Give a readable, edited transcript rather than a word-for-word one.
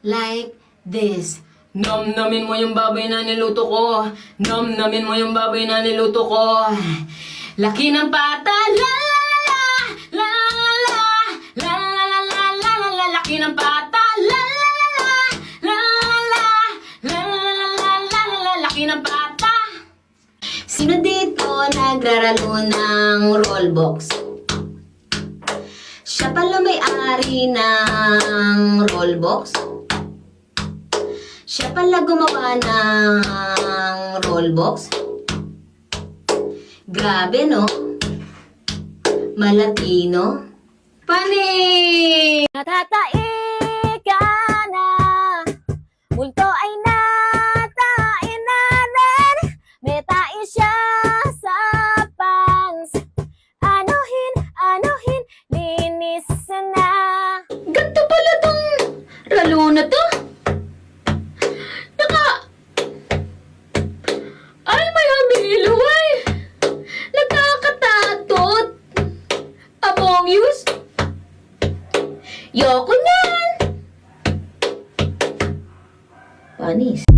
like this. Namnamin mo yung baboy na niluto ko. Namnamin mo yung baboy na niluto ko. Laki ng pata, la la la la la la la la la la. Laki ng pata, la la la la la la la la la. Laki ng pata. Sino dito nagraralo ng rollbox? Siya pala may-ari ng rollbox. Siya pala gumawa ng rollbox. Grabe, no? Malatino. Pani! Natatai ka na, multo ay natain natin, may tai siya sa pants. Anuhin, linis na. Ganto pala tong ralo na to. Ay, may hamiluway. Nagkakatatot. Among yous. Yoko niyan. Panis.